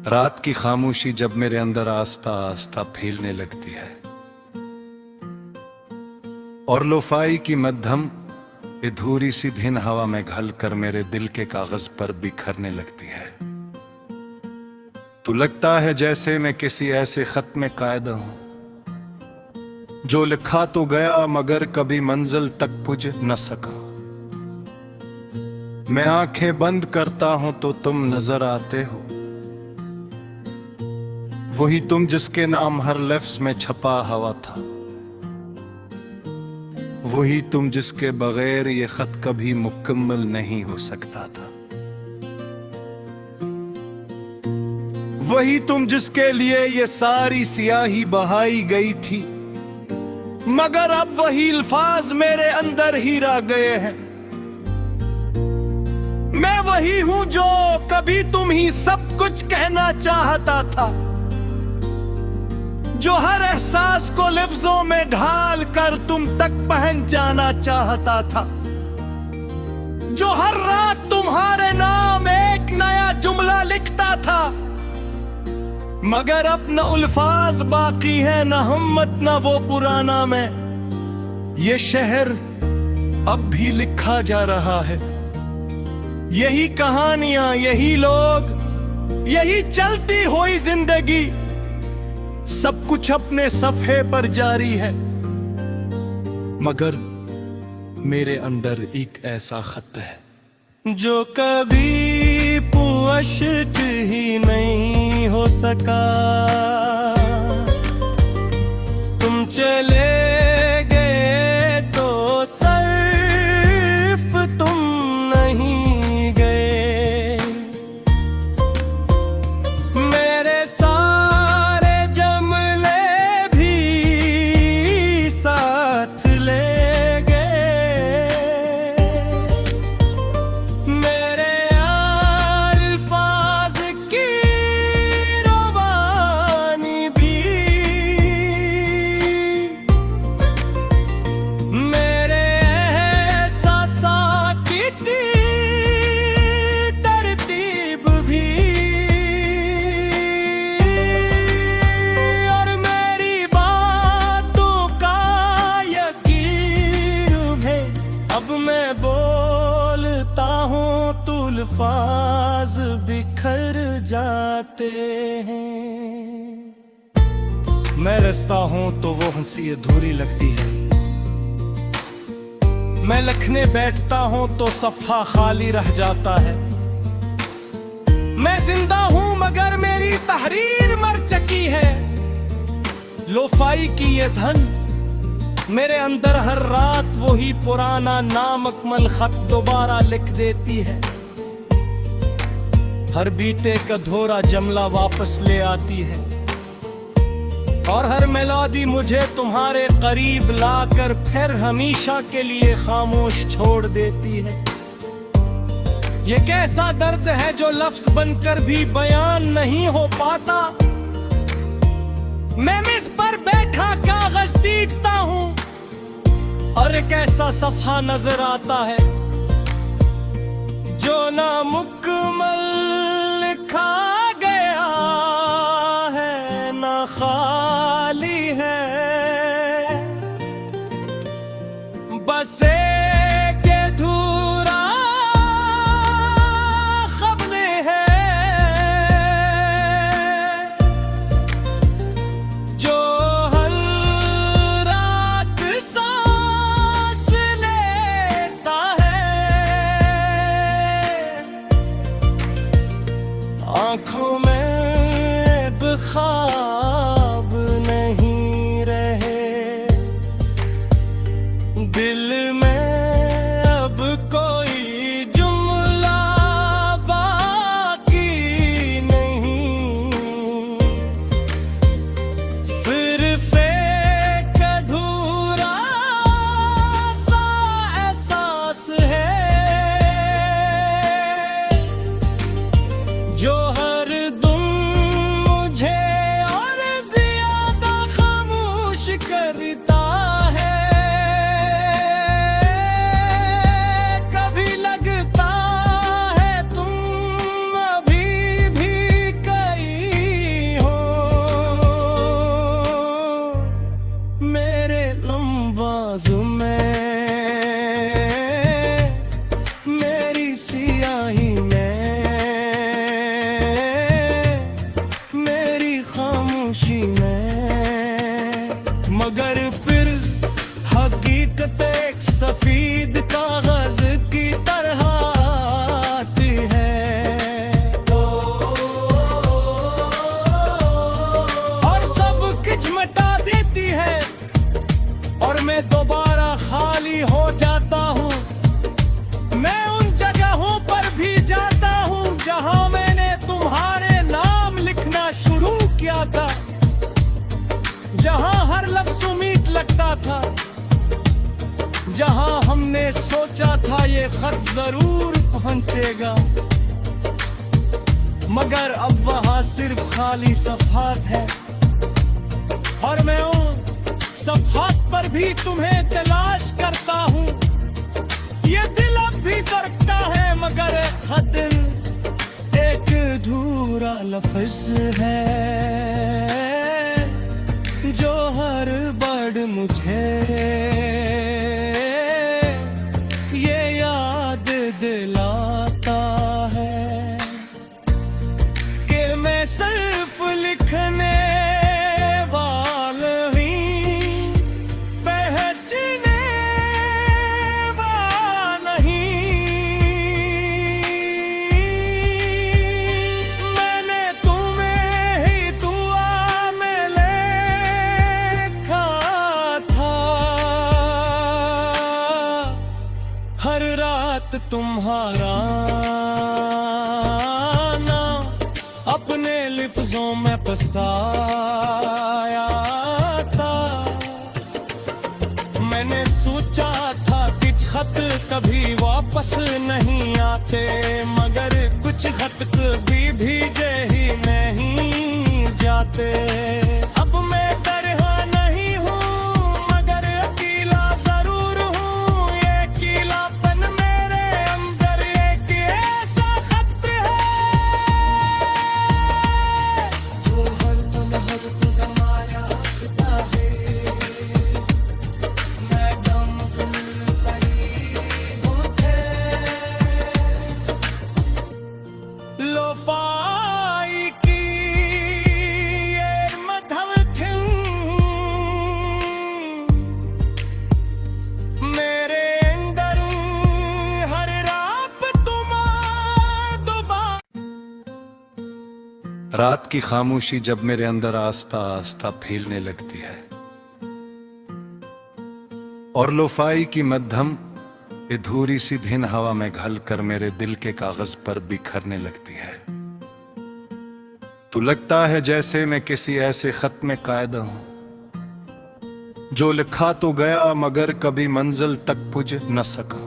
रात की खामोशी जब मेरे अंदर आस्ता आस्ता फैलने लगती है और लोफाई की मध्यम अधूरी सी धिन हवा में घल कर मेरे दिल के कागज पर बिखरने लगती है, तो लगता है जैसे मैं किसी ऐसे खत में कायदा हूं जो लिखा तो गया मगर कभी मंजिल तक पुज न सका। मैं आंखें बंद करता हूं तो तुम नजर आते हो, वही तुम जिसके नाम हर लफ्ज में छपा हुआ था, वही तुम जिसके बगैर ये खत कभी मुकम्मल नहीं हो सकता था, वही तुम जिसके लिए ये सारी सियाही बहाई गई थी, मगर अब वही अल्फाज मेरे अंदर ही रह गए हैं। मैं वही हूं जो कभी तुम ही सब कुछ कहना चाहता था, जो हर एहसास को लफ्जों में ढाल कर तुम तक पहुंचाना चाहता था, जो हर रात तुम्हारे नाम एक नया जुमला लिखता था, मगर अब न अल्फाज बाकी है, न हिम्मत, न वो पुराना मैं। ये शहर अब भी लिखा जा रहा है, यही कहानियां, यही लोग, यही चलती हुई जिंदगी, सब कुछ अपने सफ़े पर जारी है, मगर मेरे अंदर एक ऐसा खत है जो कभी पुअश्क ही नहीं हो सका। तुम चले गए तो सिर्फ तुम नहीं गए, मेरे सारे जमले भी साथ ले गए, मेरे अल्फाज की रवानी भी, मेरे एहसासात की तरतीब भी, और मेरी बातों का यकीन भी। अब मैं बोलता हूँ तो अल्फाज बिखर जाते हैं, मैं रचता हूँ तो वो हंसी अधूरी लगती है, मैं लिखने बैठता हूँ तो सफ़ा खाली रह जाता है। मैं जिंदा हूँ मगर मेरी तहरीर मर चुकी है, लोफाई की ये धन मेरे अंदर हर रात वही पुराना नामुकम्मल खत दोबारा लिख देती है, हर बीते का धोरा जमला वापस ले आती है, और हर मेलोडी मुझे तुम्हारे करीब लाकर फिर हमेशा के लिए खामोश छोड़ देती है। ये कैसा दर्द है जो लफ्ज बनकर भी बयान नहीं हो पाता। मैं मेज पर बैठा कागज देखता हूँ और एक ऐसा सफ़ा नजर आता है जो नामुकम्मल लिखा गया है, ना खाली है, बस एक अधूरा खबरें है जो हर रात सांस लेता है, आंखों में ख्वाब नहीं रहे, दिल में अब कोई जुमला बाकी नहीं, सिर्फ एक अधूरा सा एहसास है जो हर दम मुझे और ज्यादा खामोश करता है। कभी लगता है तुम अभी भी कहीं जहां हर लफ्ज उम्मीद लगता था, जहां हमने सोचा था ये खत जरूर पहुंचेगा, मगर अब वहां सिर्फ खाली सफ़हात है। और मैं उन सफ़हात पर भी तुम्हें तलाश करता हूँ। ये दिल अब भी धड़कता है, मगर हर दिल एक अधूरा लफ्ज है जो हर बार मुझे ये याद दिलाता है कि मैं सिर्फ लिखने वाला ही, पहचानने वाला नहीं। मैंने तुम्हें ही दुआ में लिखा था, हर रात तुम्हारा नाम अपने लिफ्ज़ों में बसाया था। मैंने सोचा था कुछ खत कभी वापस नहीं आते, मगर कुछ खत कभी भीजे ही नहीं जाते। अब मैं तरह नहीं हूँ, मगर अकेला जरूर हूँ। ये अकेलापन मेरे अंदर एक ऐसा खत है जो हर पल माया रखता है। मैं गम करीब उठे, लोफाई की ये मधव थी मेरे अंदर, हर रात तुम्हार दोबारा। रात की खामोशी जब मेरे अंदर आस्ता आस्ता फैलने लगती है, और लोफाई की मध्यम अधूरी सी धिन हवा में घल कर मेरे दिल के कागज पर बिखरने लगती है, तो लगता है जैसे मैं किसी ऐसे खत में कायदा हूं जो लिखा तो गया मगर कभी मंजिल तक पुज न सका।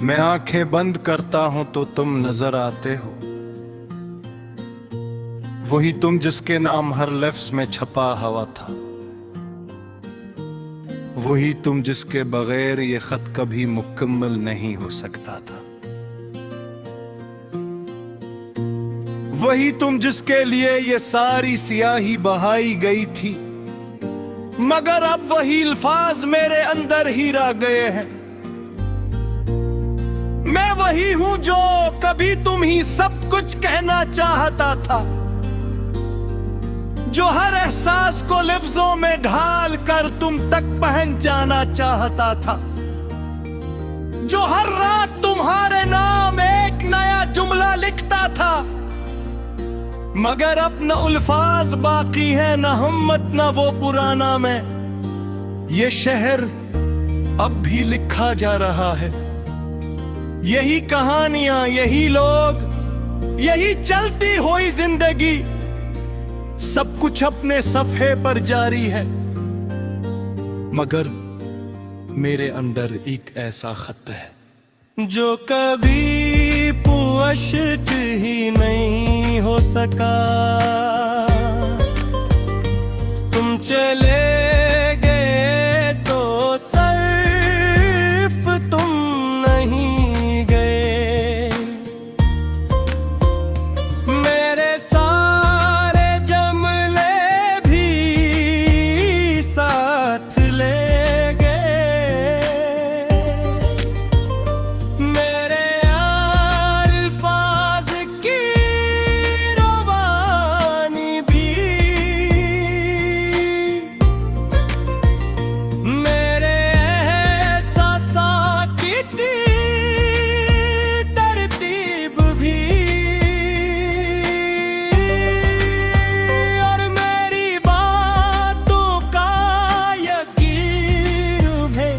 मैं आंखें बंद करता हूं तो तुम नजर आते हो, वही तुम जिसके नाम हर लफ्ज में छपा हुआ था, वही तुम जिसके बगैर ये खत कभी मुकम्मल नहीं हो सकता था, वही तुम जिसके लिए ये सारी सियाही बहाई गई थी, मगर अब वही अल्फाज मेरे अंदर ही रह गए हैं। मैं वही हूं जो कभी तुम ही सब कुछ कहना चाहता था, जो हर एहसास को लफ्जों में ढाल कर तुम तक पहुंचाना चाहता था, जो हर रात तुम्हारे नाम एक नया जुमला लिखता था, मगर अब न अल्फाज बाकी है, न हिम्मत न वो पुराना मैं। ये शहर अब भी लिखा जा रहा है, यही कहानियां, यही लोग, यही चलती हुई जिंदगी, सब कुछ अपने सफ़े पर जारी है, मगर मेरे अंदर एक ऐसा खत है जो कभी पुअश्क ही नहीं हो सका। तुम चले गए तो सिर्फ तुम नहीं गए, मेरे सारे जमले भी साथ ले गए, मेरे यार अल्फाज की रवानी भी, मेरे एहसास की तरतीब भी, और मेरी बातों का यकीन है।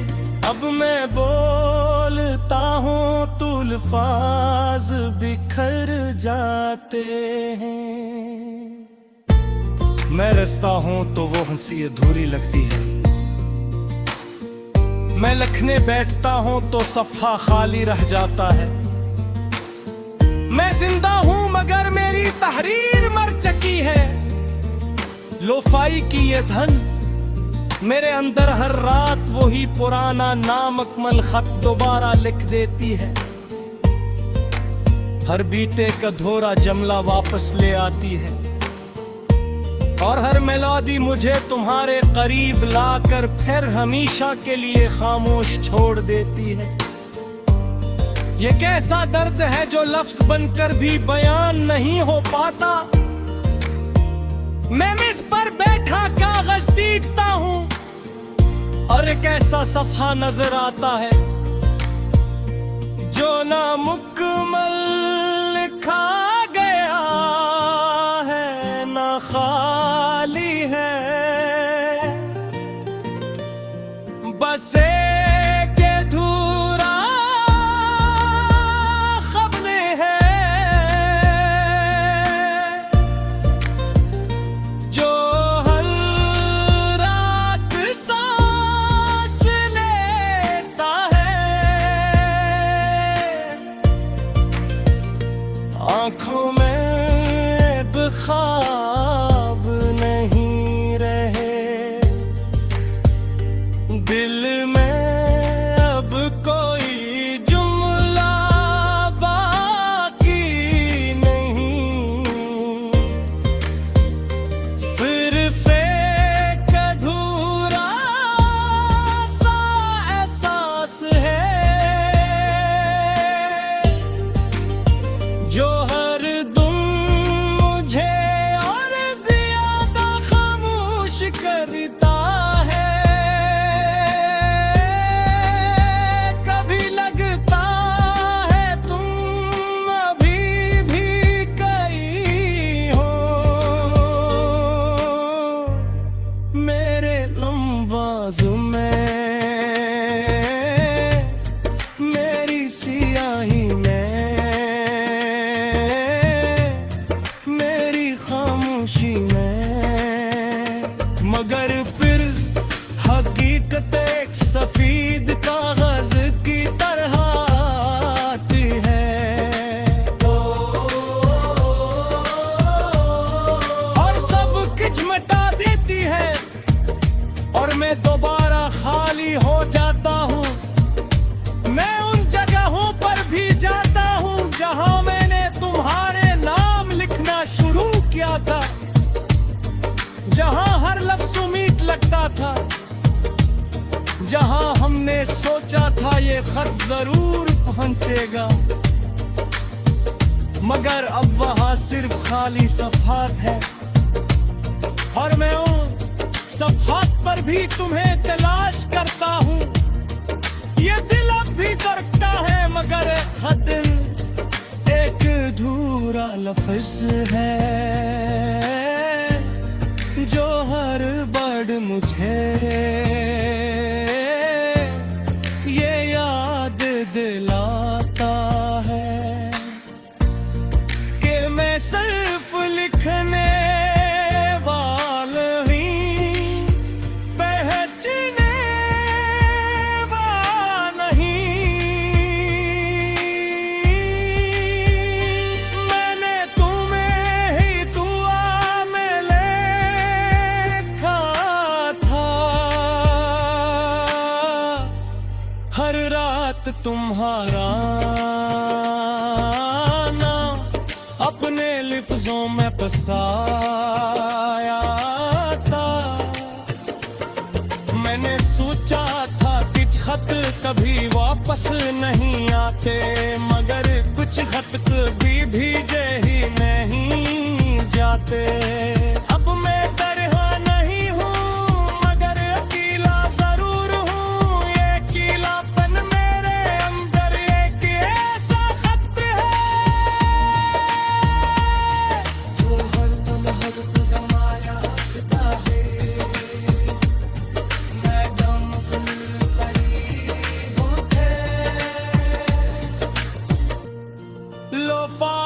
अब मैं बोलता हूँ तो अल्फाज बिखर जाते हैं। मैं रसता हूं तो वो हंसी अधूरी लगती है। मैं लिखने बैठता हूं तो सफ़ा खाली रह जाता है। मैं जिंदा हूं मगर मेरी तहरीर मर चुकी है। लोफाई की ये धन मेरे अंदर हर रात वही पुराना नामकमल खत दोबारा लिख देती है। हर बीते का धोरा जमला वापस ले आती है और हर मेलोडी मुझे तुम्हारे करीब लाकर फिर हमेशा के लिए खामोश छोड़ देती है। ये कैसा दर्द है जो लफ्ज बनकर भी बयान नहीं हो पाता। मैं इस पर बैठा कागज देखता हूं और एक ऐसा सफा नजर आता है जो ना मुकम्मल लिखा गया है ना खाली है। बस एक अधूरा ख़ब्र है जो हर रात सांस लेता है। आँखों में अब ख्वाब नहीं रहे, दिल में अब कोई जुमला बाकी नहीं। सिर्फ एक अधूरा सा एहसास है जो हर दम मुझे और ज्यादा खामोश करता है। कभी लगता है तुम अभी भी कहीं हो। मेरे लम्बाज में मेरी सियाही में मेरी खामोशी में, मगर फिर हकीकत एक सफेद कागज की तरह आती है और सब कुछ मिटा देती है और मैं दोबारा खाली हो जाता हूँ। मैं उन जगहों पर भी जाता हूँ जहाँ मैंने तुम्हारे नाम लिखना शुरू किया था, जहाँ हर लफ्ज उम्मीद लगता था, जहाँ हमने सोचा था ये खत जरूर पहुंचेगा, मगर अब वहाँ सिर्फ खाली सफ़ात है। और मैं उन सफ़ात पर भी तुम्हें तलाश करता हूँ। ये दिल अब भी धड़कता है मगर हर दिन एक अधूरा लफ्ज है जो हर बार मुझे ये याद दिलाता है कि मैं सिर्फ लिखने वाला ही पहचाने वाला नहीं। मैंने तुम्हें ही दुआ में लिखा था। हर रात तुम्हारा नाम अपने लफ्जों में बसाया था। मैंने सोचा था कुछ खत कभी वापस नहीं आते, मगर कुछ खत कभी भेजे ही नहीं जाते। अब मैं तरह नहीं हूँ मगर अकेला जरूर हूँ। ये अकेलापन मेरे अंदर एक ऐसा खत है जो हर दम आया करता है। मैं दम करीब होते लोफा